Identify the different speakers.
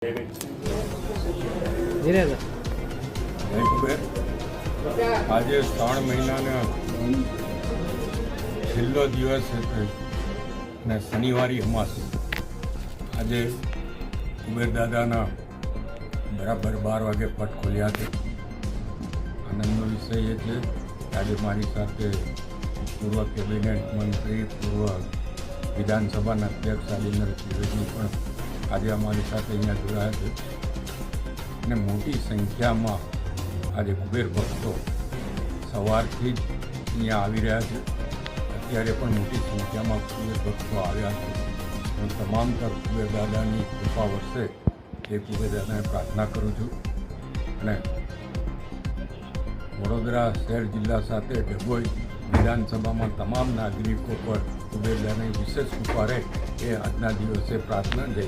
Speaker 1: આજે 3 મહિનાના છેલ્લો દિવસ અને શનિવારી અમાસ. આજે કુબેર દાદાના બરાબર 12 વાગે પટ ખોલ્યા છે. આનંદનો વિષય એ છે કે આજે મારી સાથે પૂર્વ કેબિનેટ મંત્રી, પૂર્વ વિધાનસભાના અધ્યક્ષ રાજેન્દ્ર ત્રિવેદી પણ આજે અમારી સાથે અહીંયા જોડાયા છે અને મોટી સંખ્યામાં આજે કુબેર ભક્તો સવારથી જ અહીંયા આવી રહ્યા છે. અત્યારે પણ મોટી સંખ્યામાં કુબેર ભક્તો આવ્યા છે. હું તમામ તરફ કુબેર દાદાની કૃપા વરસે એ કુબેર દાદાને પ્રાર્થના કરું છું અને વડોદરા શહેર જિલ્લા સાથે ડભોઈ વિધાનસભામાં તમામ નાગરિકો પર કુબેર દાદાની વિશેષ કૃપા રહે એ આજના દિવસે પ્રાર્થના છે.